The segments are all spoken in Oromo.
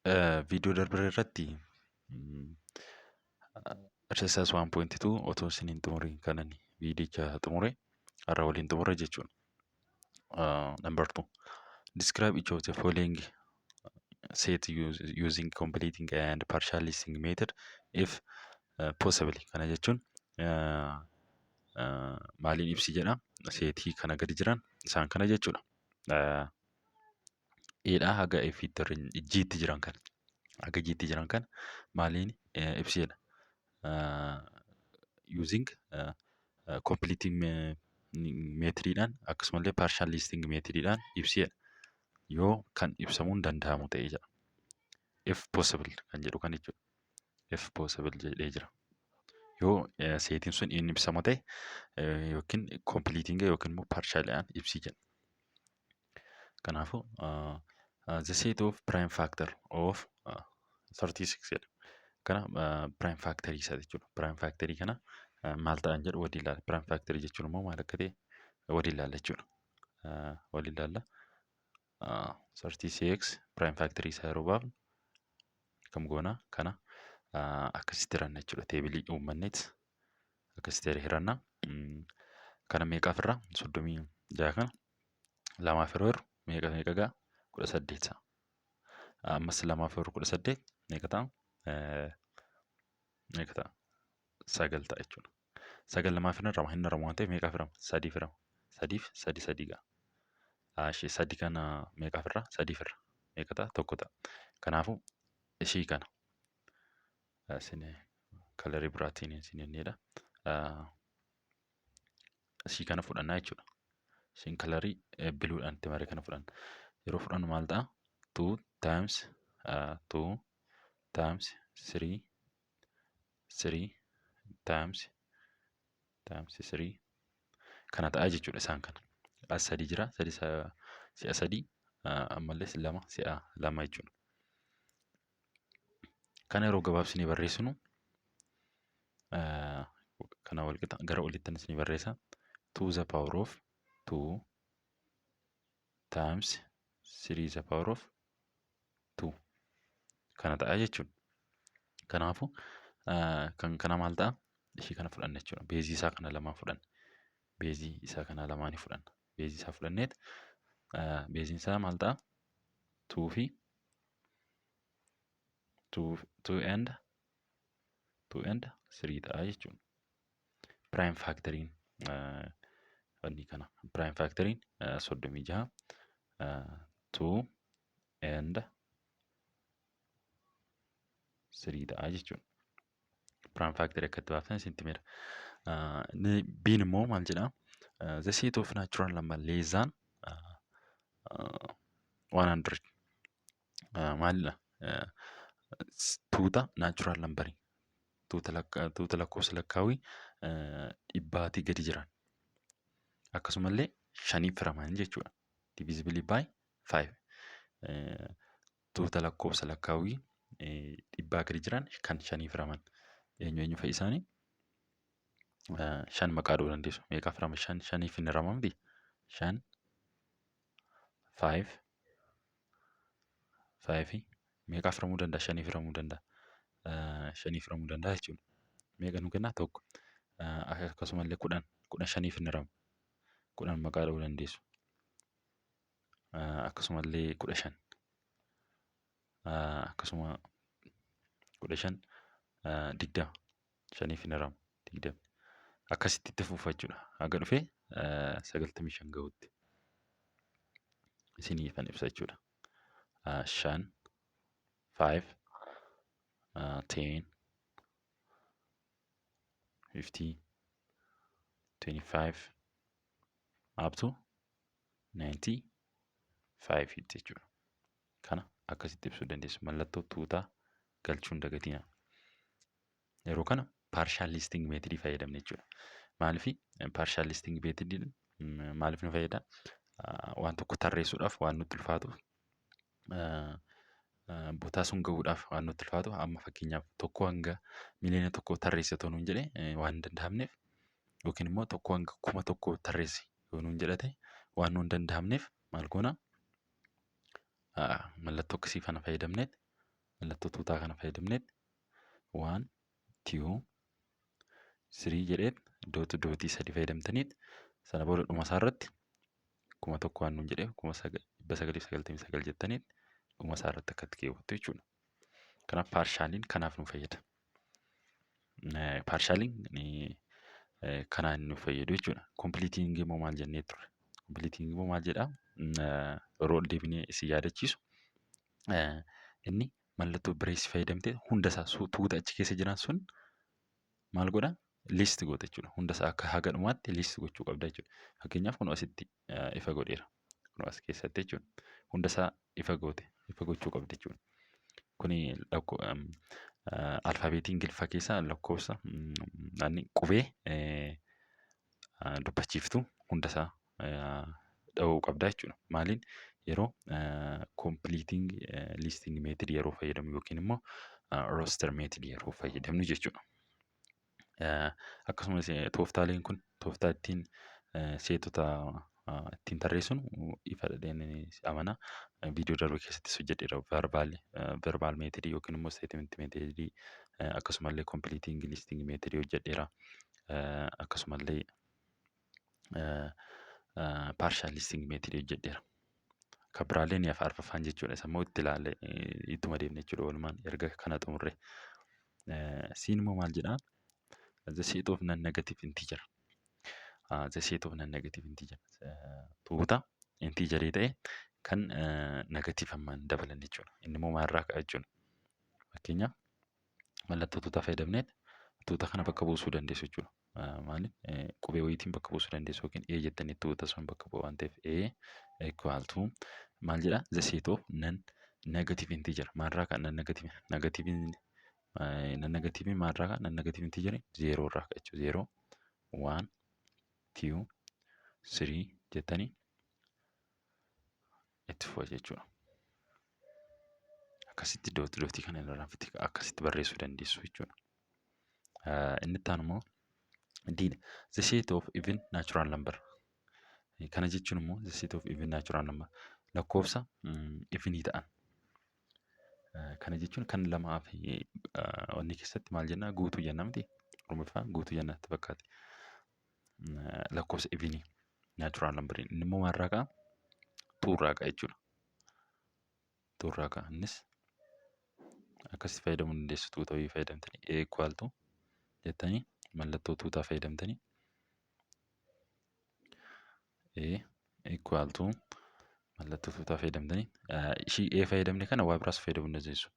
Viidiyoo darbe irratti exercise 1.2 otoo isiniin xumuriin kanan viidicha xumure har'a waliin xumure jechuudha. Number 2. Describe each of the following set using completing and partial listing method if possible. Kana jechuun maaliin ibsi jedha seetii kana gadi jiran isaan kana jechuudha. Eedhaa haga G'tti jiran kan haga G'tti jiran kan maaliin ibsi jedha. Using completing meetodiidhaan akkasumallee partial listing meetodiidhaan ibsi jedha. Yoo kan ibsamuun danda'amu ta'ee jira. If possible kan jedhu kan jechuudha. If possible jedhee jira. Yoo seetiin sun inni ibsama ta'e yookiin completing yookiin immoo partial'aan ibsi jedha. Kanaafuu the set of prime factor of 36 jedha. Kana prime factor isa jechuudha. Prime factor kana maal ta'an jedhu waliin ilaalla. Prime factor jechuun immoo maal akka ta'e waliin ilaalla jechuudha. Waliin ilaalla. 36 prime factor isa yeroo baafnu kam goona kana akkasitti hiranna jechuudha. Teebilii uummanneet akkasitti hiranna. Kana meeqaaf irraa 36 kana lamaaf yeroo hiru meeqa gaa 18 ta'a. Ammas lamaaf yeroo 18 meeqa ta'a? 9 ta'a jechuudha. 9 lamaaf hin hiramu waan ta'eef meeqaaf hirama? 3 hirama. 3 gaa. Ishee 3 kana meeqaaf irraa? 3 irra. Meeqa ta'a? 1 ta'a. Kanaafuu ishii kana isin kalarii biraatiin isin jennedha. Ishii kana fudhannaa jechuudha. Ishiin kalarii biluudhaan itti maree kana fudhanna. Yeroo fudhannu maal ta'a? 2 times 3 times 3 kana ta'a jechuudha isaan kana. As 3 jira. Si'a 3 ammallees 2 si'a 2 jechuudha. Kana yeroo gabaabsinee barreessinu kana wal qixa gara olittan isin barreessa. 2 the power of 2 times 3 the power of 2 kana ta'a jechuudha. Kanaafuu kan kana maal ta'a? Ishii kana fudhanna jechuudha. Beezii isaa kana lamaan fudhanna. Beezii isaa kana lamaanii fudhanna. Beezii isaa fudhanneet beeziin isaa maal ta'a? 2 fi 2 and 3 ta'a jechuudha. Prime factoriin wanni kana prime factoriin 36 2 and 3 ta'a jechuudha. Prime factor akkatti baaftan isinitti himera. Biin immoo maal jedhaa? The set of natural number less than 100 maalidha? Tuuta natural numberii. Tuuta lakkoofsa lakkaawii dhibbaatii gadi jiran. Akkasumallee shaniif hiraman jechuudha. Divisible by 5. Tuuta lakkoofsa lakkaawii dhibbaa gadi jiran kan shaniif hiraman. Eenyu fa'i isaanii? Shan maqaa dhuu dandeessu. Meeqaaf hirama? Shaniif hin hiramamti? 5 meeqaaf hiramuu danda'a? Shaniif hiramuu danda'a. Shaniif hiramuu danda'a jechuudha. Meeqa nu kennaa? 1. Akkasumallee 10 shaniif hin hiramu. 10 maqaa dhuu dandeessu. Akkasumallee 15 akkasuma 15 20 shaniif hin hiramu. 20 akkasitti itti fufa jechuudha. Haga dhufee 95 gahuutti isiniifan ibsa jechuudha. 5 5 10 50 25 up to 95 jechuudha. Kana akkasitti ibsuu dandeessu. Mallattoo tuutaa galchuun dagatina. Yeroo kana partial listing method fayyadamne jechuudha. Maaliif partial listing method maaliif nu fayyada? Waan tokko tarreessuudhaaf waan nutti ulfaatuuf botaa sun gahuudhaaf waan nutti ulfaatu amma fakkeenyaaf tokko hanga miliyoona tokko tarreesse otoo nuun jedhee waan hin danda'amneef yookiin immoo tokko hanga 1,000 tarreesse yoo nuun jedhate waan nuun danda'amneef maal goona? Mallattoo akkasii kana fayyadamneet mallattoo tuutaa kana fayyadamneet 1 2 3 jedheet dootii 3 fayyadamtaniit sana booda dhuma isaa irratti 1000 waan nuun jedhee 999 jettaniit dhuma isaa irratti akkatti keewwattu jechuudha. Kanaaf paarshaaliin kanaaf nu fayyada. Paarshaaliin kanaan nu fayyadu jechuudha. Kompiliitiin immoo maal jennee turre? Kompiliitiin immoo maal jedhaa? Yeroo deebinee isin yaadachiisu inni mallattoo bireesii fayyadamtee hundasaa tuuta achi keessa jiran sun maal godhaa? Liist goota jechuudha. Hundasaa akka haga dhumaatti liist gochuu qabda jechuudha. Fakkeenyaaf kun asitti ifa godheera. Kun as keessatti jechuudha. Hundasaa ifa gochuu qabda jechuudha. Kuni alfaabeetii Ingiliffaa keessaa lakkoofsa qubee dubbachiiftuu hundasaa dhahuu qabda jechuudha. Maaliin yeroo kompiliitiin liisting meetidii yeroo fayyadamnu yookiin immoo rooster meetidii yeroo fayyadamnu jechuudha. Akkasumas tooftaaleen kun tooftaa ittiin seetota ittiin tarreessinu ifa dhadheen amanaa viidiyoo darbe keessattis hojjedheera. Verbaal meetidii yookiin immoo steetimenti meetidii akkasumallee kompiliitiin liisting meetidii hojjedheera. Akkasumallee paarshaal liisting meetidii hojjedheera. Kan biraallee ni hafa arfaffaan jechuudha. Isa immoo itti ilaalle ittuma deemne jechuudha. Walumaan erga kana xumurre. Siin immoo maal jedhaa? The set of non-negative integer. The set of non-negative integer. Tuuta integerii ta'e kan negatiivammaan dabalan jechuudha. Inni immoo maalirraa ka'a jechuudha. Fakkeenyaaf mallattoo tuutaa fayyadamneet tuuta kana bakka buusuu dandeessu jechuudha. Maaliif qubee wayiitiin bakka buusuu dandeessu yookiin A jettanii tuuta sun bakka bu'u waan ta'eef A equal to maal jedhaa? The set of non-negative integer. Maalirraa ka'a non-negatiiviin maalirraa ka'a? Non-negative integerii 0 irraa ka'a jechuudha. 0 1 2 3 jettanii itti fufa jechuudha. Akkasitti dootii kana irraa akkasitti barreessuu dandeessu jechuudha. Inni itti aanu immoo the set of even natural number. Kana jechuun immoo the set of even natural number lakkoofsa evenii ta'an. Kana jechuun kan lamaa fi wanni keessatti maal jennaa? Guutuu jennaa miti. Oromoffaan guutuu jennaatti fakkaate. Lakkoofsa evenii natural number. Inni immoo maalirraa ka'a? 2 irraa ka'a jechuudha. 2 irraa ka'a. Innis akkasitti fayyadamuu dandeessu. Tuuta wayii fayyadamtanii A equal to jettanii mallattoo tuutaa fayyadamtanii A equal to mallattoo tuutaa fayyadamtanii ishii A fayyadamne kana waa biraas fayyadamuu dandeessu.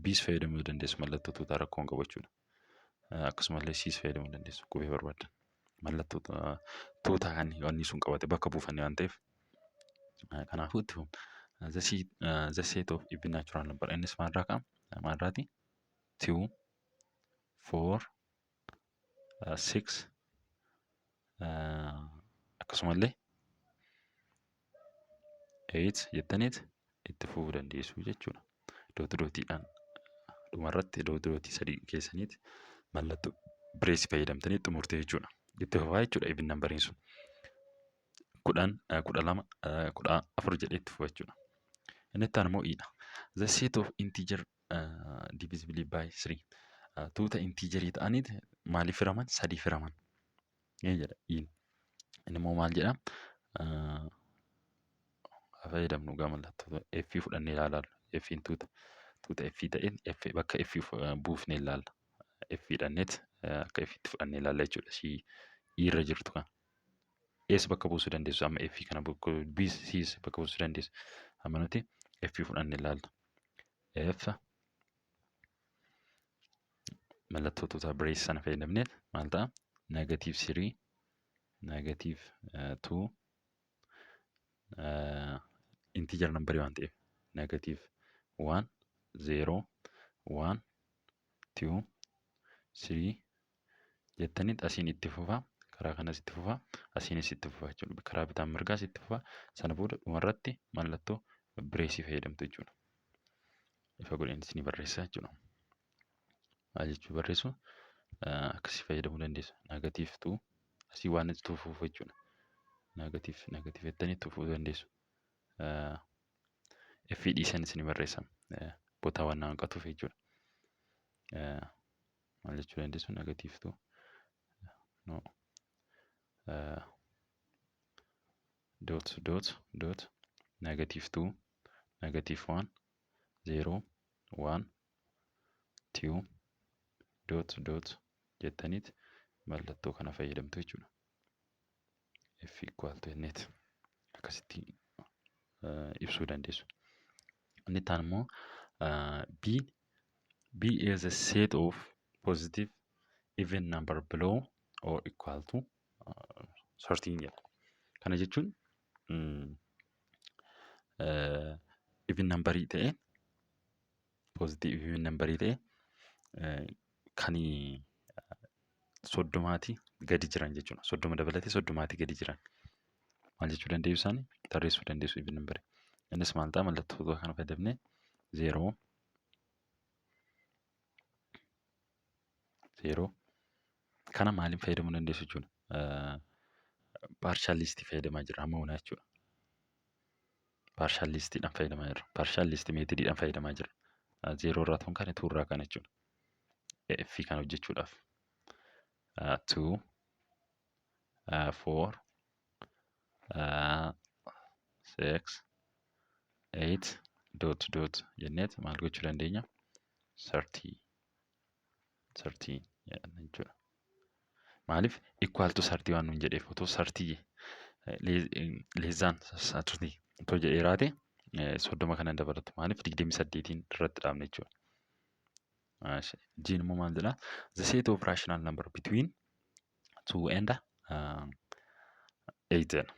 B's fayyadamuu dandeessu mallattoo tuutaa rakkoo hin qabu jechuudha. Akkasumallee C's fayyadamuu dandeessu qubee barbaadan. Mallattoo tuutaa kan wanni sun qabate bakka buufanne waan ta'eef kanaafuu itti fufu. The set of even natural number. Innis maalirraa ka'a? Maalirraati? 2 4 6 akkasumallee 8 jettaniit itti fufuu dandeessu jechuudha. Dootiidhaan dhumarratti dootii 3 keessaniit mallattoo bireesii fayyadamtanii xumurte jechuudha. Itti fufaa jechuudha even nambariin sun. 10 12 14 jedhee itti fufa jechuudha. Inni itti aanu immoo i'dha. The set of integer divisible by 3. Tuuta integerii ta'aniit maaliif firaman? 3 firaman. Jedha i'in. Inni immoo maal jedhaa? Fayyadamnu gaa mallattoo F fudhannee ilaalaa. F'n tuuta F ta'een bakka F buufnee ilaalla. F hidhanneet akka F'tti fudhannee ilaalla jechuudha. Ishii irra jirtu kana. Eessa bakka buusuu dandeessu? Amma F kana C's bakka buusuu dandeessu. Amma nuti F fudhannee ilaalla. F mallattoo tuutaa bireesii sana fayyadamneet maal ta'a? Negative 3 negative 2 integer number waan ta'eef negative 1 0 1 2 3 jettaniit asiin itti fufaa. Karaa kanas itti fufaa. Asiinis itti fufaa jechuudha. Karaa bitaan mirgaas itti fufaa. Sana booda dhumarratti mallattoo bireesii fayyadamtu jechuudha. Ifa godheenis ni barreessaa jechuudha. Maal jechuu barreessu? Akkasii fayyadamuu dandeessu. Negative 2 asii waan itti fufuuf jechuudha. Negative jettanii itti fufuu dandeessu. F dhiisanis ni barreessama. botaawwan nama hanqatuuf jechuudha. Maal jechuu dandeessu? Negative 2 no dot negative 2 negative 1 0 1 2 dot jettaniit mallattoo kana fayyadamtu jechuudha. F equal to net akkasitti ibsuu dandeessu. Inni taan immoo B is a set of positive even number below or equal to 13 jedha. Kana jechuun even numberii ta'e positive even numberii ta'e kan 30 gadi jiran jechuudha. 30 dabalatee 30 gadi jiran. Maal jechuu dandeessu isaanii? Tarreessuu dandeessu even numberii. Innis maal ta'a? Mallattoo kana fayyadamnee 0 kana maaliin fayyadamuu dandeessu jechuudha. Partial list fayyadamaa jira amma hunaa jechuudha. Partial listiidhaan fayyadamaa jira. Partial list metodiidhaan fayyadamaa jira. 0 irraa tuun kan 2 irraa kana jechuudha. F kan hojjechuudhaaf 2 4 6 8 dot jenneet maal gochuu dandeenya? 30 jechuudha. Maaliif equal to 30 waan nuun jedheef otoo 30 less than 30 otoo jedhee raate 30 kana dabalatu. Maaliif 28 irratti dhaabne jechuudha. Jiin immoo maal jedhaa? The set of rational number between 2 and 8 jedha.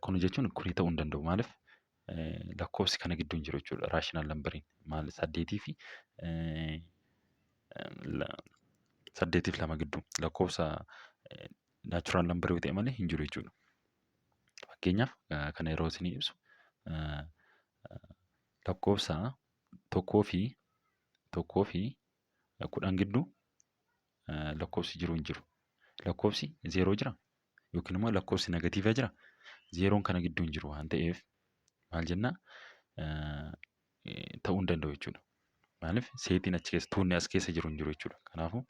Kun jechuun kuni ta'uu hin danda'u. Maaliif lakkoofsi kana gidduu hin jiru jechuudha. Rational numberiin maal 8 fi 2 gidduu lakkoofsa natural number yoo ta'e malee hin jiru jechuudha. Fakkeenyaaf kana yeroo isin ibsu lakkoofsa tokkoo fi 10 gidduu lakkoofsi jiru hin jiru. Lakkoofsi 0 jira yookiin immoo lakkoofsi negatiiva jira. 0 kana gidduu hin jiru waan ta'eef maal jennaa ta'uu hin danda'u jechuudha. Maaliif seetiin achi keessa tuunni as keessa jiru hin jiru jechuudha. Kanaafuu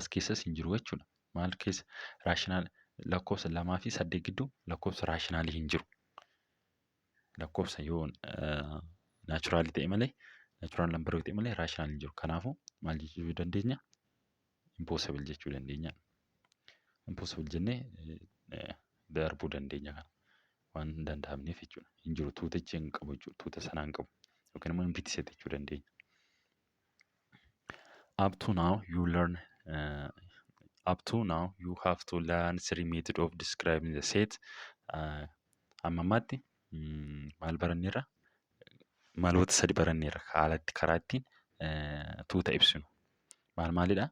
as keessas hin jiru jechuudha. Maal keessa raashinaal lakkoofsa 2 fi 8 gidduu lakkoofsa raashinaalii hin jiru. Lakkoofsa yoo naachuraalii ta'e malee naachuraal nambaroo ta'e malee raashinaal hin jiru. Kanaafuu maal jechuu dandeenya? Impossible jechuu dandeenya. Impossible jennee darbuu dandeenya kana waan hin danda'amneef jechuudha. Hin jiru tuutichi hin qabu jechuudha. Tuuta sanaa hin qabu. Yookiin immoo hin bitisee jechuu dandeenya. Up to now you have to learn 3 methods of describing the set. Amma ammaatti maal baranneerra? Maloota 3 baranneerra. Karaa ittiin tuuta ibsinu. Maalidha?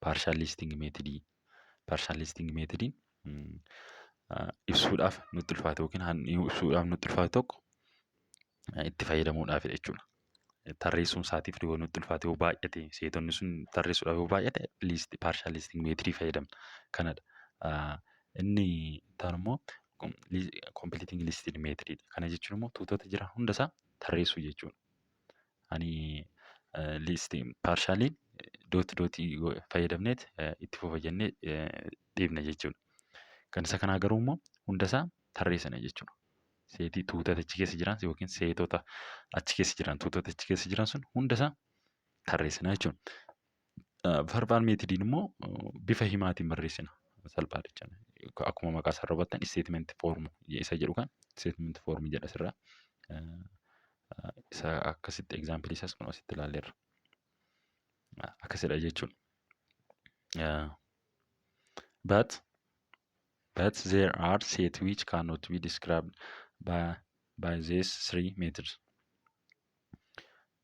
Partial listing methodii. Partial listing methodii ibsuudhaaf nutti ulfaate yookiin ibsuudhaaf nutti ulfaate tokko itti fayyadamuudhaaf jechuudha. Tarreessuun isaatiif yoo nutti ulfaate yoo baay'ate seetonni sun tarreessuudhaaf yoo baay'ate partial listing methodii fayyadamna. Kanadha. Inni taan immoo completing listing methodii. Kana jechuun immoo tuutota jiran hundasaa tarreessuu jechuudha. Ani listing partialiin dootii fayyadamneet itti fufa jennee dhiibna jechuudha. Kan isa kanaa garuu immoo hundasaa tarreessina jechuudha. Seetii tuutota achi keessa jiran yookiin seetota achi keessa jiran tuutota achi keessa jiran sun hundasaa tarreessina jechuudha. Verbal metodiin immoo bifa himaatiin barreessina. Salphaadha jechuudha. Akkuma maqaa isaa irra hubattan statement form isa jedhu kan statement form jedha asirraa. Isa akkasitti example isaas kun asitti ilaalleerra. Akkasidha jechuudha. But there are sets which cannot be described by these 3 methods.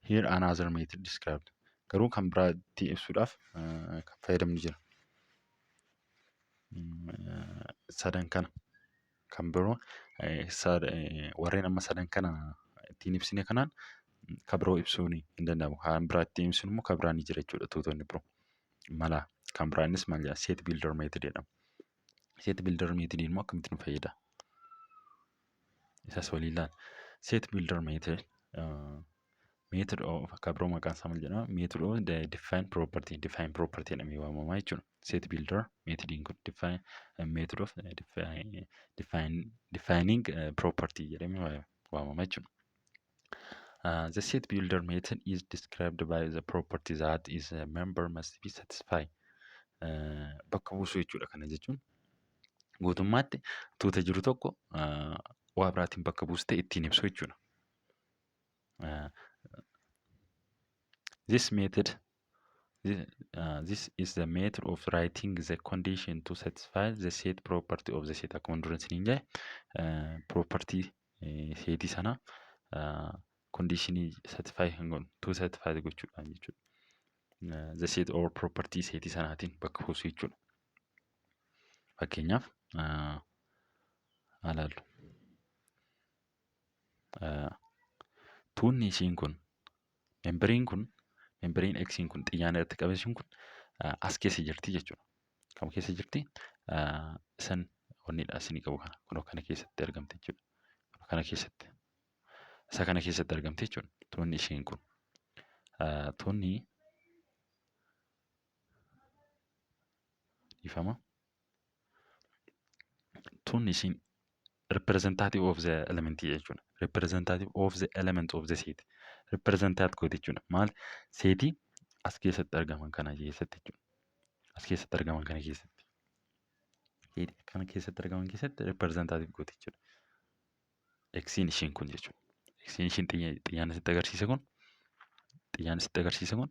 Here another method described. Garuu kan biraatti ibsuudhaaf kan fayyadamnu jira. Sadan kana kan biroo warreen amma sadan kana ittiin ibsine kanaan kan biroo ibsuun hin danda'amu. Kan biraatti ibsinu immoo kan biraan ni jira jechuudha tuutonni biroo. Mala kan biraanis maal jedhama? Set builder method jedhama. Set builder method immoo akkamitti nu fayyada? Isas waliin ilaala. Set builder method method of kabro maqaan isaa maal jedhama method of the define property jedhamee waamamaa jechuudha. Set builder methodiin kun method of defining property jedhamee waamama jechuudha. The set builder method is described by the property that is a member must be satisfied. Bakka buusuu jechuudha kana jechuun guutummaatti tuuta jiru tokko waa biraatiin bakka buustee ittiin ibsu jechuudha. This is the method of writing the condition to satisfy the set property of the set. Akkuma duraan isiniin jedhe property seetii sana conditionii satisfy to satisfy gochuudhaan jechuudha. The set or property seetii sanaatiin bakka buusuu jechuudha. Fakkeenyaaf ilaallu. Tuunni ishiin kun memberiin X'iin kun xiyyaana irratti qabeessuun kun as keessa jirti jechuudha. Kam keessa jirti? Isan onnidha isinii qabu kana. Kunoo kana keessatti argamte jechuudha. Kana keessatti. Isa kana keessatti argamte jechuudha. Tuunni ishiin kun. Tuunni ifama. Tuunni ishiin representative of the element jechuudha. Representative of the element of the set. Representative gooti jechuudha. Maal seetii as keessatti argaman kana keessatti jechuudha. As keessatti argaman kana keessatti. Seetii kana keessatti argaman keessatti representative gooti jechuudha. X'iin ishiin kun jechuudha. X'iin ishiin xiyyaana sitti agarsiise kun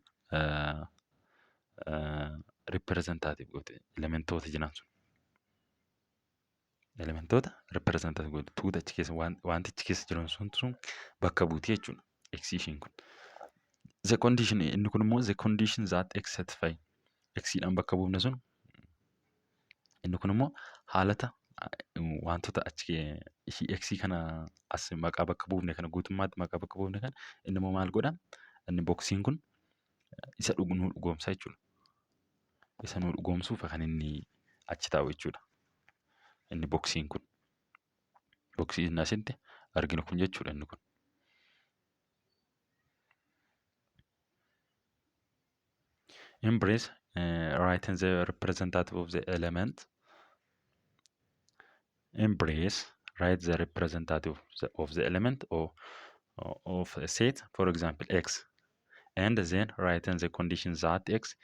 representative gooti. Elementoota jiran sun. Elementoota representative gooti. Tuuta achi keessa wantichi keessa jiran sun bakka buuti jechuudha. X ishiin kun. The condition inni kun immoo the condition that X satisfy. X'idhaan bakka buufne sun inni kun immoo haalata wantoota achi ishii X kana as maqaa bakka buufne kana guutummaatti maqaa bakka buufne kana inni immoo maal godha? Inni boksiin kun isa nu dhugoomsa jechuudha. Isa nu dhugoomsuuf kan inni achi taa'u jechuudha. Inni boksiin kun. Boksii inni asitti arginu kun jechuudha inni kun. Embrace writing the representative of the element. Embrace write the representative of the element or of a set, for example X, and then write the conditions that X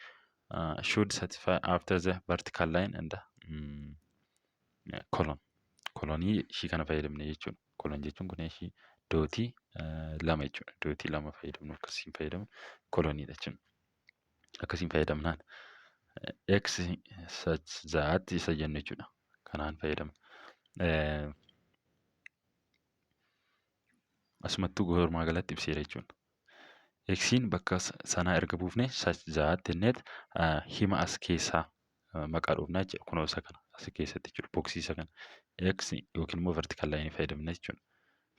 should satisfy after the vertical line and the colon. Colonii ishii kana fayyadamne jechuudha. Colon jechuun kun ishii dootii lama jechuudha. Dootii lama fayyadamnu akkasiin fayyadamnu coloniidha jechuudha. Akkasiin fayyadamnaan X such that isa jennu jechuudha. Kanaan fayyadamna. Asumattuu goormaa galatti ibseera jechuudha. X'iin bakka sanaa erga buufne such that jenneet hima as keessaa maqaa dhoofnaa jechuudha. Kunoo isa kana as keessatti jechuudha. Boksii isa kana. X yookiin immoo vertical line fayyadamna jechuudha.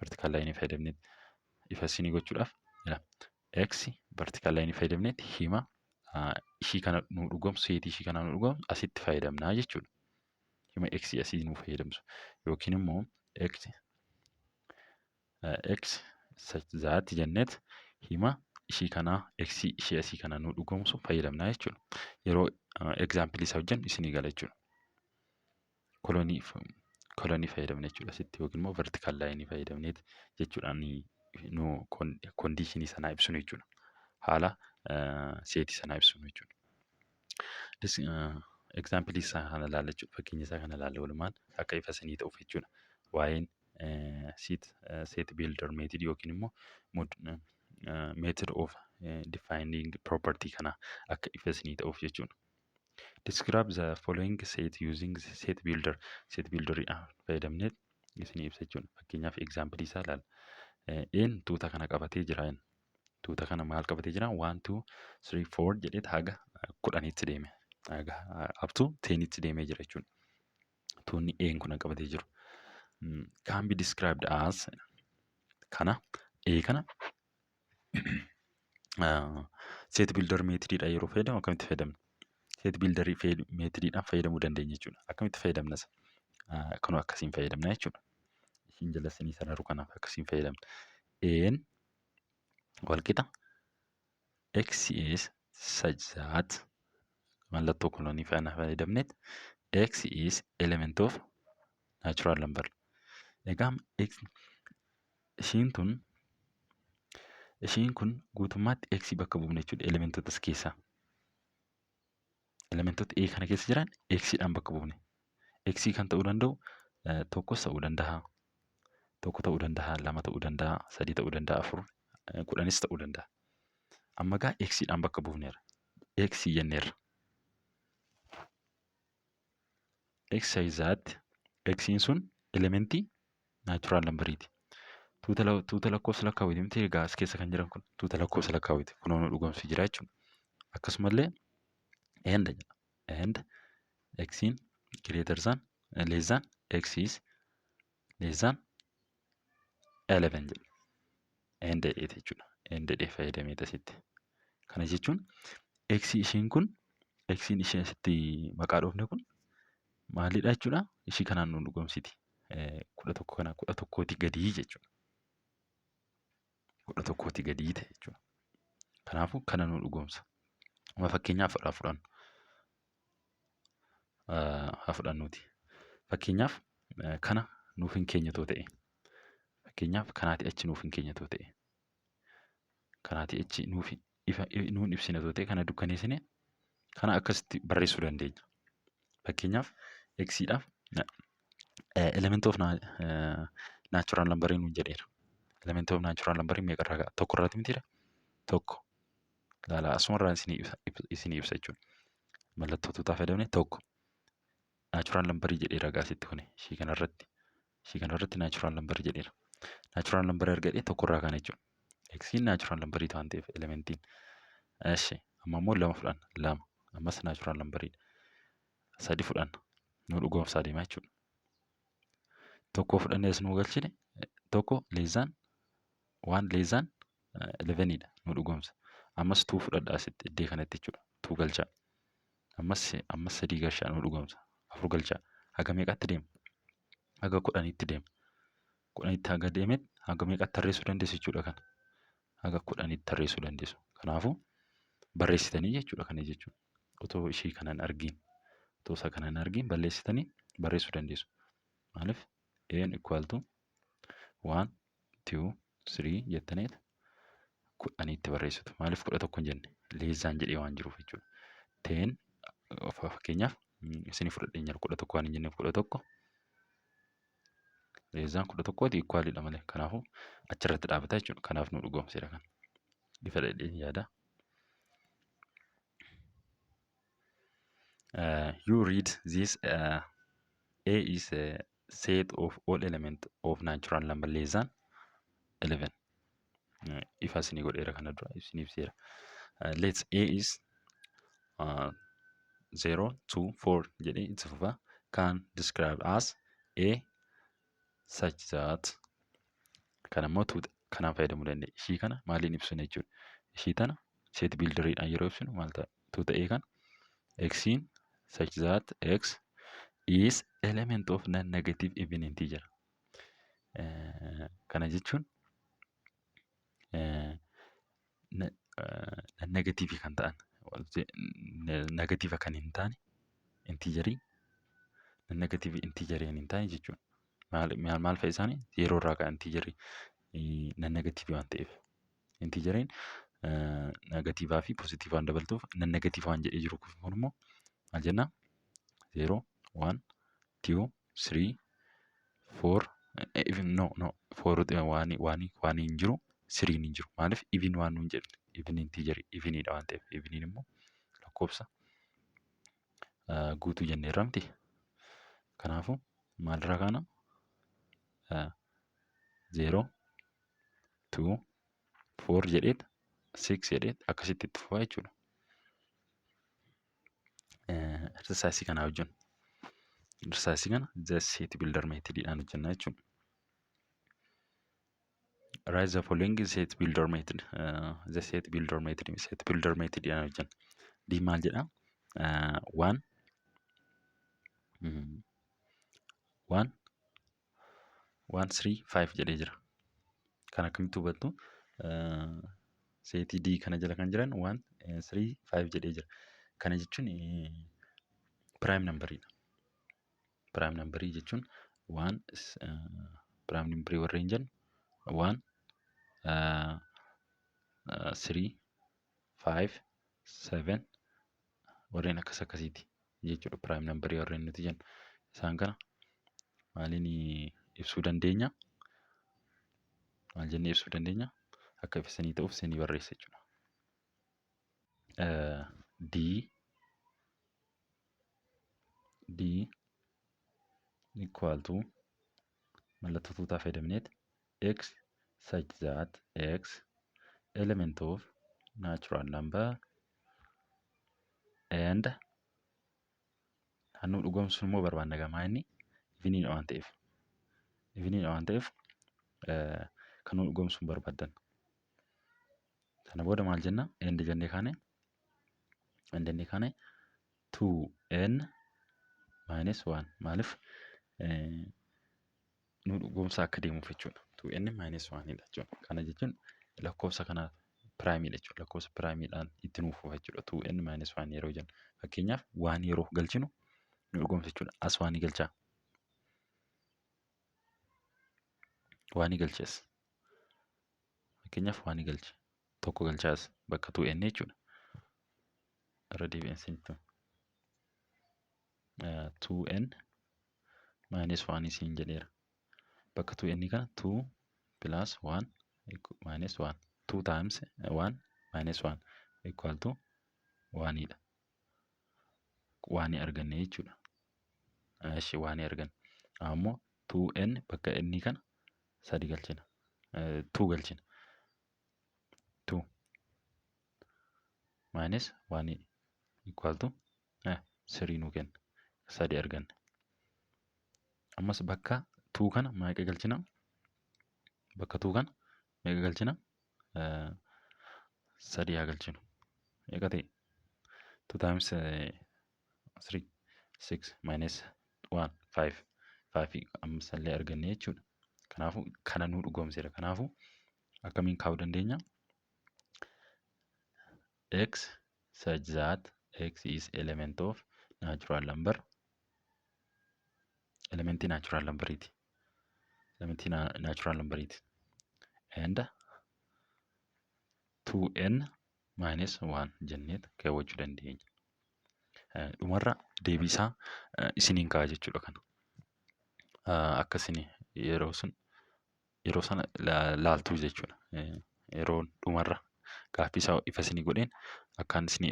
Vertical line fayyadamne ifa isinii gochuudhaaf X vertical line fayyadamne hima ishii kana nu dhugoomsu seetii ishii kana nu dhugoomsu asitti fayyadamnaa jechuudha. Hima X asii nu fayyadamsu yookiin immoo X such that jenneet hima ishii kana X ishii asii kana nu dhugoomsu fayyadamnaa jechuudha. Yeroo example isa hojjennu isinii gala jechuudha. Kolonii fayyadamne jechuudha asitti yookiin immoo vertical line fayyadamne jechuudhaan nu conditionii sanaa ibsinu jechuudha. Haala seetii sanaa ibsinu jechuudha. Example isaa kana ilaalla jechuudha. Fakkeenya isaa kana ilaalla walumaan akka ifa isinii ta'uuf jechuudha. Waa'een set builder method yookiin immoo method of defining property kana akka ifa isinii ta'uuf jechuudha. Describe the following set using the set builder. Set builder fayyadamne isinii ibsa jechuudha. Fakkeenyaaf example isaa ilaalla. Een tuuta kana qabatee jira. Tuuta kana maal qabatee jira? 1 2 3 4 jedhee haga 10tti deeme. Haga up to 10tti deemee jira jechuudha. Tuunni een kun qabatee jiru. Can be described as kana kana set builder methodidha yeroo fayyadamu akkamitti fayyadamna? Set builder methodidhaan fayyadamuu dandeenya jechuudha. Akkamitti fayyadamnas? Kunoo akkasiin fayyadamna jechuudha. Ishiin jala isinii sararu kanaaf akkasiin fayyadamna. Een walqixa x is such that mallattoo kolonii faana fayyadamneet x is element of natural number. Egaa ishiin kun guutummaatti x bakka buufne jechuudha elementoota as keessaa. Elementoota A kana keessa jiran x dhaan bakka buufne. X kan ta'uu danda'u tokkos ta'uu danda'a. Tokko ta'uu danda'a, lama ta'uu danda'a, sadii ta'uu danda'a, afur, 10 ta'uu danda'a. Amma egaa x dhaan bakka buufneerra. X jenneerra. X sayizaatti x'n sun elementii naachuraal nambariiti. Tuuta lakkoofsa lakkaawwiti miti egaa as keessa kan jiran kun tuuta lakkoofsa lakkaawwiti kunoo nu dhugoomsu jira jechuudha. Akkasumallee and jedha. And x'n greater than less than x is less than 11 jedha. And jedheeti jechuudha. And jedhee fayyadamee asitti. Kana jechuun x ishiin kun x'n ishee asitti maqaa dhoofne kun maalidha jechuudha. Ishii kanaan nu dhugoomsiti. 11 kana 11tii gadii jechuudha. 11tii gadii ta'e jechuudha. Kanaafuu kana nu dhugoomsa. Amma fakkeenyaaf haa fudhannuuti. Fakkeenyaaf kana nuuf hin keenyatoo ta'e. Fakkeenyaaf kanaatii achi nuuf hin keenyatoo ta'e. Kanaatii achi nuun ibsinatoo ta'e kana dukkaneessine kana akkasitti barreessuu dandeenya. Fakkeenyaaf x'dhaaf element of natural number nuun jedheera. Element of natural number meeqa irraa ga'a? Tokko irraati mitiidha? Tokko. Ilaalaa asumarraa isinii ibsa jechuudha. Mallattoo tuutaa fayyadamne tokko. Natural number jedheera gaasitti kuni ishii kanarratti natural number jedheera. Natural number argadhee tokko irraa kana jechuudha. X'n natural number waan ta'eef elementiin. Eshi amma immoo lama fudhanna. Lama. Ammas natural number. Sadi fudhanna. Nu dhugoomsaa deemaa jechuudha. Tokko fudhannee as nu galchine tokko leezaan waan leezaan 11dha nu dhugoomsa. Ammas 2 fudhadhaa asitti iddoo kanatti jechuudha. 2 galchaa. Ammas 3 galchaa nu dhugoomsa. 4 galchaa. Haga meeqaatti deema? Haga 10tti deema. 10tti haga deemeet haga meeqaatti tarreessuu dandeessu jechuudha kana. Haga 10tti tarreessuu dandeessu. Kanaafuu barreessitanii jechuudha kana jechuudha. Otoo ishii kanaan argiin. Otoo isa kanaan argiin balleessitanii barreessuu dandeessu. Maaliif n equal to 1, 2, 3 jettaniit 10tti barreessitu. Maaliif 11 hin jenne? Leezaan jedhee waan jiruuf jechuudha. 10 fakkeenyaaf isinii fudhadhee jira 11 waan hin jenneef 11 leezaan 11tti equalidha malee. Kanaafuu achirratti dhaabata jechuudha. Kanaaf nu dhugoomsedha kan. Ifa dhedheen yaada. You read this A is a set of all elements of natural number less than 11. Ifa isinii godheera kana dura isinii ibseera. Let's A is 0, 2, 4 jedhee itti fufa can describe as A such that kan ammoo kanaan fayyadamuu dandeenya. Ishii kana maaliin ibsina jechuudha. Ishii tana set builderiidhaan yeroo ibsinu maal ta'a? Tuuta A kan x'n such that x is element of non-negative even integer. Kana jechuun non-negative kan ta'an negative kan hin taane integerii non-negative integerii hin taane jechuudha. Maal fa'i isaanii? Yeroo irraa ka'an integerii non-negative waan ta'eef. Integeriin negatiivaa fi poozitiivaan dabaltuuf non-negative waan jedhee jiru kun immoo maal jennaa? 0, 1, 2, 3, 4 even no 4 waan hin jiru 3 hin jiru. Maaliif even waan nuun jedhu even integerii evenidha waan ta'eef eveniin immoo lakkoofsa guutuu jenneerra miti. Kanaafuu maalirraa kaana? 0, 2, 4 jedheet 6 jedheet akkasitti itti fufaa jechuudha. Exercise kana wajjin exercise kana the set builder methodidhaan hojjennaa jechuudha. Write the following set builder method. The set builder methodidhaan hojjenna. D maal jedha? 1 3 5 jedhee jira. Kan akkamitti hubattu? seetii D kana jala kan jiran 1, 3, 5 jedhee jira. Kana jechuun prime number'idha. Prime number'ii jechuun 1 prime number'ii warreen jennu 1, 3, 5, 7 warreen akkas akkasiiti jechuudha. Prime number'ii warreen nuti jennu isaan kana maaliin ibsuu dandeenya? Maal jennee ibsuu dandeenya? Akka ibsanii ta'uuf isinii barreessa jechuudha. D equal to mallattoo tuutaa fayyadamneet x such that x element of natural number and hannu dhugoomsuun immoo barbaanna gamaa inni ifiniidha waan ta'eef kan nu dhugoomsuun barbaadan. Sana booda maal jenna? End jennee kaane 2n minus 1 maaliif nu dhugoomsa akka deemuuf jechuudha. 2n minus 1 dha jechuudha. Kana jechuun lakkoofsa kana prime dha jechuudha. Lakkoofsa prime-dhaan itti nuuf fufa jechuudha. 2n minus 1 yeroo jennu fakkeenyaaf 1 yeroo galchinu nu dhugoomsa jechuudha. As 1 galchaa. 1 galches. Fakkeenyaaf 1 galche. Tokko galchaas bakka 2n jechuudha. Irra deebi'een 2n minus 1 isiin jedheera. Bakka 2n kana 2 plus 1 minus 1. 2 times 1 minus 1 equal to 1 dha. 1 arganne jechuudha. Eeshi 1 arganne. Ammoo 2n bakka n kana 3 galchina. 2 galchina. 2 minus 1 equal to 3 nu kenna. 3 arganne. Ammas bakka 2 kana meeqa galchina? Bakka 2 kana meeqa galchina? 3 haa galchinu. Meeqa ta'e? 2 times 3 6 minus 1 5 5 ammas illee arganne jechuudha. Kanaafuu kana nu dhugoomseera. Kanaafuu akkamiin kaa'uu dandeenya? X such that x is element of natural number. Elementii natural number'iti. Elementii natural number'iti. And 2n minus 1 jenneet kaawwachuu dandeenya. Dhumarra deebii isaa isiniin kaa'a jechuudha kana. Akka isin yeroo sana laaltuu jechuudha. Yeroo dhumarra gaaffii isaa ifa isinii godheen akkaan isinii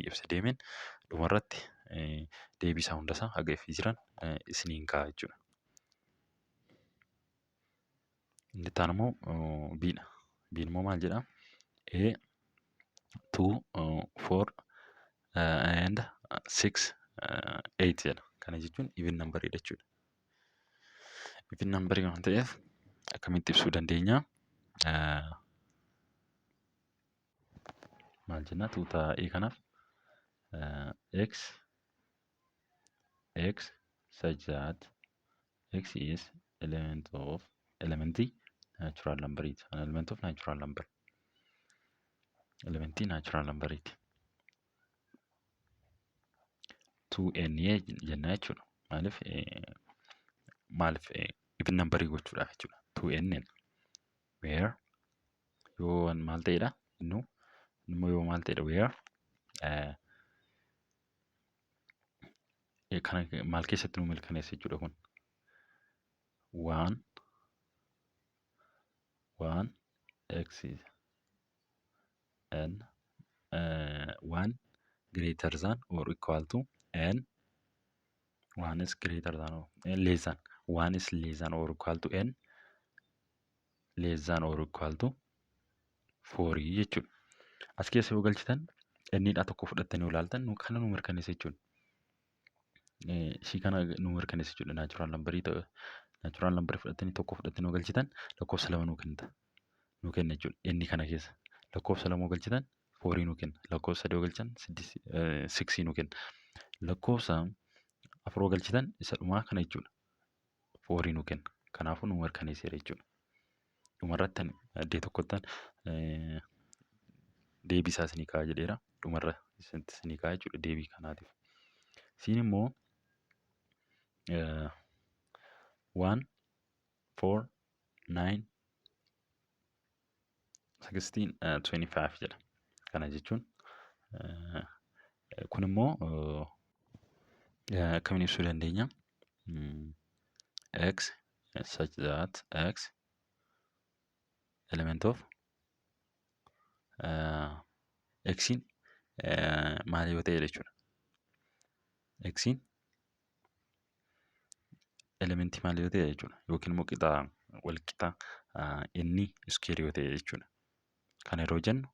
ibse deemeen dhumarratti deebii isaa hundasaa haga ifii jiran isiniin kaa'a jechuudha. Inni itti aanu immoo B'dha. B'n immoo maal jedhaa? 2, 4 and 6, 8 jedha. Kana jechuun even number'idha jechuudha. Even number'ii waan ta'eef akkamitti ibsuu dandeenya? Maal jennaa? Tuutaa kanaaf x such that x is elementii natural number'iti. An element of natural number. Elementii natural number'iti. 2n jennaa jechuudha. Maaliif even number'ii gochuudhaaf jechuudha. 2n where yoo maal ta'edha? Immoo yoo maal ta'edha? Where kana maal keessatti nu mirkaneessa jechuudha kun? 1 x is n 1 greater than or equal to n 1 is greater than or less than 1 is less than or equal to n less than or equal to 4 jechuudha. As keessa yoo galchitan innidha tokko fudhattanii yoo ilaaltan kana nu mirkaneessa jechuudha. Ishii kana nu mirkaneessa jechuudha. Natural number'ii fudhattanii tokko fudhattanii yoo galchitan lakkoofsa lama nu kenna jechuudha. Inni kana keessa lakkoofsa lama yoo galchitan 4 nu kenna. Lakkoofsa sadii yoo galchitan 6 nu kenna. Lakkoofsa afur yoo galchitan isa dhumaa kana jechuudha. 4 nu kenna. Kanaafuu nu mirkaneesseera jechuudha. dhumarrattan addee tokkottan deebii isaa isinii kaa'a jedheera. Dhumarra isinii kaa'a jechuudha deebii kanaatiif. Isin immoo 1, 4, 9, 16, 25 jedha. Kana jechuun kun immoo akkamiin ibsuu dandeenya? X such that X element of X'n maal yoo ta'e jechuudha. X'n elementii maal yoo ta'e jechuudha. Yookiin immoo wal qixa inni iskeer yoo ta'e jechuudha. Kana yeroo jennu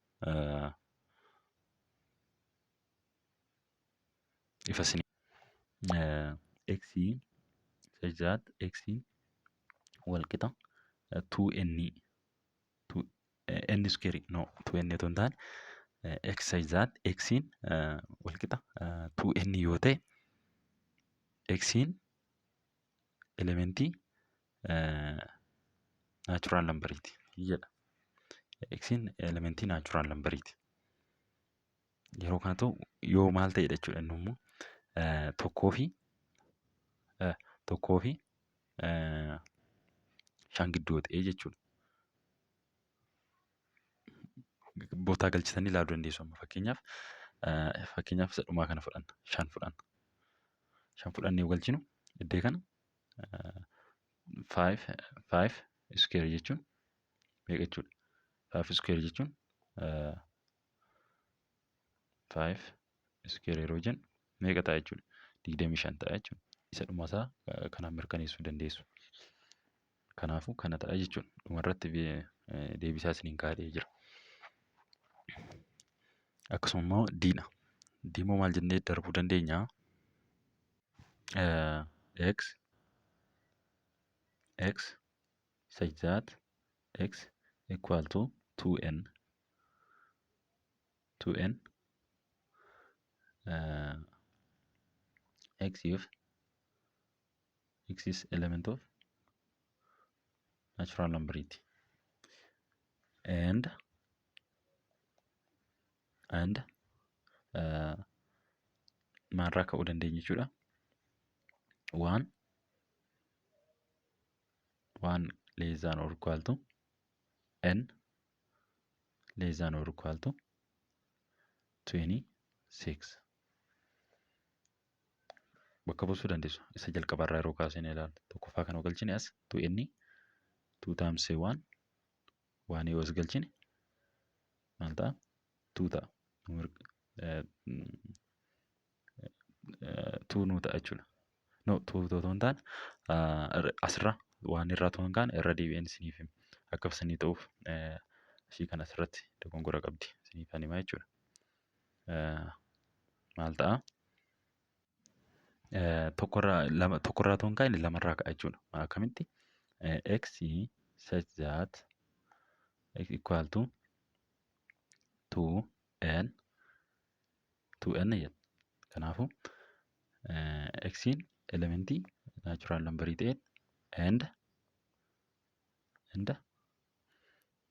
ifa isinii X such that X'n wal qixa 2n n square no 2n otoo hin taane X such that X'n wal qixa 2n yoo ta'e X'n elementii natural numberiti jedha. X'n elementii natural numberiti. Yeroo kana ta'u yoo maal ta'e jechuudha inni immoo tokkoo fi 5 gidduu ta'e jechuudha. Bootaa galchitanii ilaaluu dandeessu. Amma fakkeenyaaf isa dhumaa kana fudhanna. 5 fudhanna. 5 fudhannee galchinu iddoo kana 5 square jechuun meeqa jechuudha? 5 square jechuun 5 square yeroo jennu meeqa ta'a jechuudha? 25 ta'a jechuudha. Isa dhumasaa kanaan mirkaneessuu dandeessu. Kanaafuu kana ta'a jechuudha. Dhumarratti deebii isaa isiniin kaa'ee jira. Akkasuma immoo D'a. D immoo maal jennee darbuu dandeenya? X such that X equal to 2n X is element of natural numberiti and maalirraa ka'uu dandeenya jechuudha. 1 less than or equal to n less than or equal to 26. Bakka buusuu dandeessu. Isa jalqabarraa yeroo kaasanii ilaalu. Tokkoffaa kana galchine as 2n 2 times 1 yoo as galchine maal ta'a? 2 ta'a. 2 nuu ta'a jechuudha. No 2 otoo hin taane asirraa waan irraa otoo hin kaane irra deebi'een isiniif hima. Akka isinii ta'uuf ishii kana asirratti dogongora qabdi isiniif himaa jechuudha. Maal ta'a? Tokkorraa otoo hin kaane lamarraa ka'a jechuudha. Akkamitti? X such that X equal to 2n jedha. Kanaafuu X'n elementii natural numberii ta'een and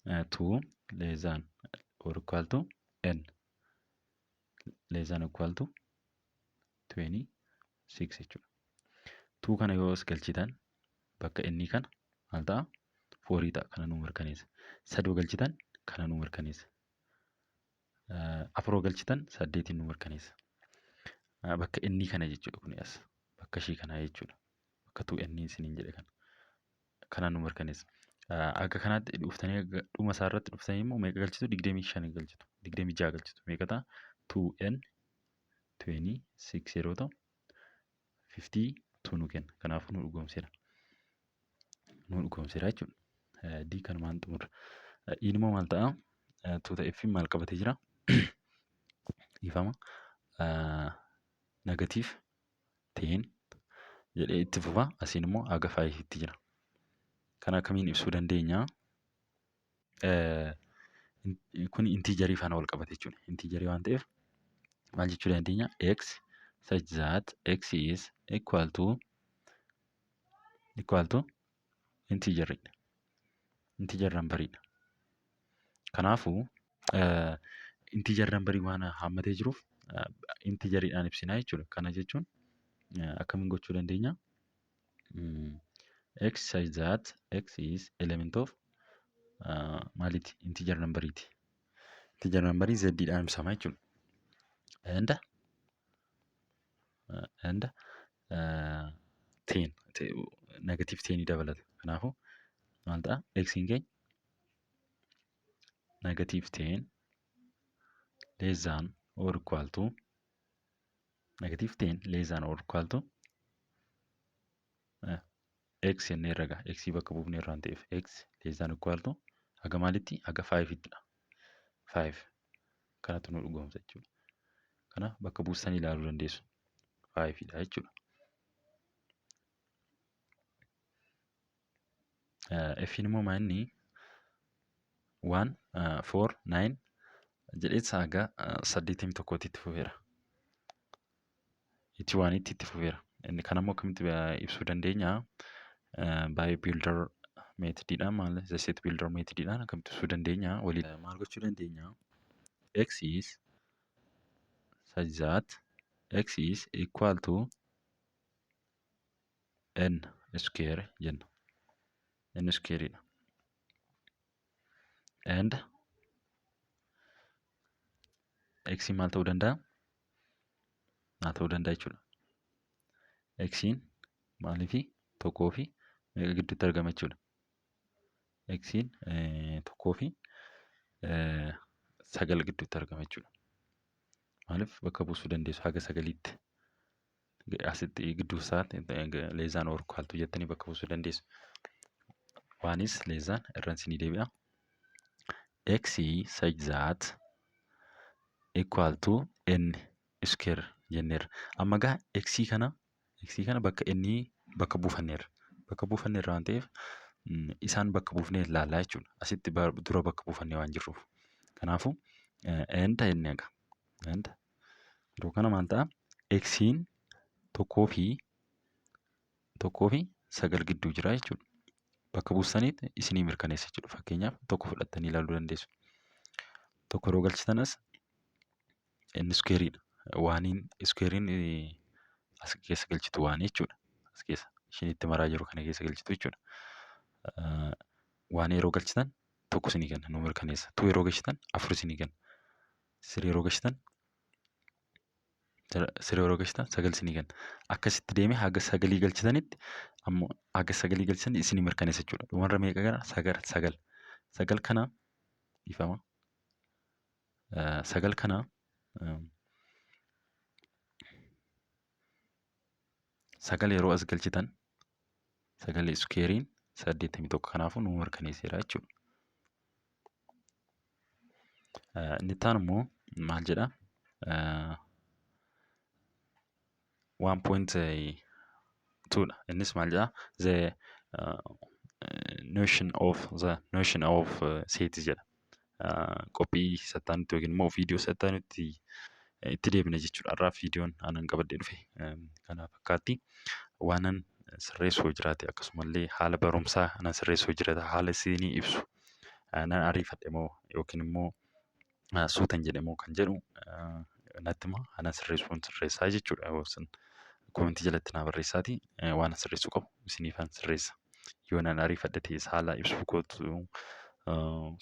2 less than or equal to n less than or equal to 26 jechuudha. 2 kana yoo as galchitan bakka inni kana maal ta'a? 4 ta'a. Kana nuu mirkaneessa. 3 galchitan kana nuu mirkaneessa. 4 galchitan 8 nuu mirkaneessa. Bakka inni kana jechuudha kuni as. Bakka ishii kanaa jechuudha. Bakka 2n isiniin jedhe kana. Kana nuu mirkaneessa. Akka kanaatti dhuftanii dhuma isaa irratti dhuftanii immoo meeqa galchitu? 25 galchitu. 26 galchitu. Meeqa ta'a? 2n 26 yeroo ta'u 52 nu kenna. Kanaafuu nu dhugoomseera. Jechuudha. D kanumaan xumurra. Iin immoo maal ta'a? Tuuta F maal qabatee jira? Ifama. Negatiif 10 jedhee itti fufa. Asiin immoo haga 5tti jira. Kana akkamiin ibsuu dandeenya? Kun intiijarii faana wal qabate jechuudha. Intiijarii waan ta'eef maal jechuu dandeenya? X such that X is equal to integer integer number'idha. Kanaafuu integer number'ii waan hammatee jiruuf integer'idhaan ibsinaa jechuudha. Kana jechuun akkamiin gochuu dandeenya? X such that x is element of maaliiti? Integer number'iiti. Integer number'ii z'dhaan ibsama jechuudha. And 10 negative 10 dabalata. Kanaafuu maal ta'a? X'n keenya negative 10 less than or equal to negative 10 less than or equal to x jennee herrega. X bakka buufnee irraan ta'eef x less than or equal to haga maalitti? Haga 5'dha. 5 kanatu nu dhugoomsa jechuudha. Kana bakka buustanii ilaaluu dandeessu. 5'dha jechuudha. F'n immoo maanni 1 4 9 jedheessa haga 81tti itti fufeera. Itti waanitti itti fufeera. Inni kan ammoo akkamitti ibsuu dandeenya? By builder methodidhaan maal set builder methodidhaan akkamitti ibsuu dandeenya? Maal gochuu dandeenya? X is such that x is equal to n square jenna. N square'idha. And x maal ta'uu danda'a? Naa ta'uu danda'a jechuudha. X'n maaliifi tokkoo fi meeqa gidduutti argama jechuudha. X'n tokkoo fi 9 gidduutti argama jechuudha. Maaliif bakka buusuu dandeessu haga 9tti. Asitti gidduu isaatti less than or equal to jettanii bakka buusuu dandeessu. Waanis less than irraan isinii deebi'a. X such that equal to n square jenneerra. Amma gaa x kana bakka inni bakka buufanneerra. Bakka buufanneerra waan ta'eef isaan bakka buufnee ilaallaa jechuudha. Asitti dura bakka buufannee waan jirruuf. Kanaafuu enda inni haga. Enda yeroo kana maal ta'a? X'n tokkoo fi 9 gidduu jira jechuudha. Bakka buustaniitti isinii mirkaneessa jechuudha. Fakkeenyaaf tokko fudhattanii ilaaluu dandeessu. Tokko yeroo galchitanas inni square'idha. Waaniin square'iin as keessa galchitu waan jechuudha. As keessa ishinitti maraa jiru kana keessa galchitu jechuudha. Waan yeroo galchitan tokko isinii kenna nu mirkaneessa. 2 yeroo galchitan 4 isinii kenna. 3 yeroo galchitan 9 isinii kenna. Akkasitti deemee haga 9 galchitanitti ammoo haga 9 galchitan isinii mirkaneessa jechuudha. Dhumarra meeqa gara? 9. 9 kana ifama. 9 kana 9 yeroo as galchitan 9 square'iin 81 kanaafuu nu mirkaneesseera jechuudha. Inni taan immoo maal jedha? 1.2dha. Innis maal jedha? The notion of sets jedha. Qophii sattaanutti yookiin immoo viidiyoo sattaanutti itti deebina jechuudha. Har'aaf viidiyoon aanan qabadhee dhufe kana fakkaatti. Waanan sirreessuu jiraate akkasumallee haala barumsaa nan sirreessuu jiraate haala isinii ibsu nan ariifadhe moo yookiin immoo suutan jedhe moo kan jedhu natti hima. Anan sirreessaa jechuudha. Komentii jalatti naa barreessaatii waan sirreessuu qabu isiniifan sirreessa. Yoo nan ariifadhe ta'es haala ibsuu kootu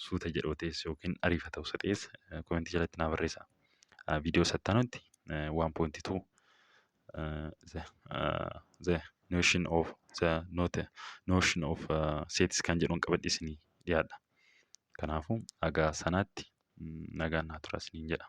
suuta jedhoo ta'es yookiin ariifata ta'uu ta'es komentii jalatti naa barreessaa. Viidiyoo sattaanutti 1.2 the notion of sets kan jedhuun qabadhe isinii dhiyaadha. Kanaafuu haga sanaatti nagaan naa turaa isiniin jedha.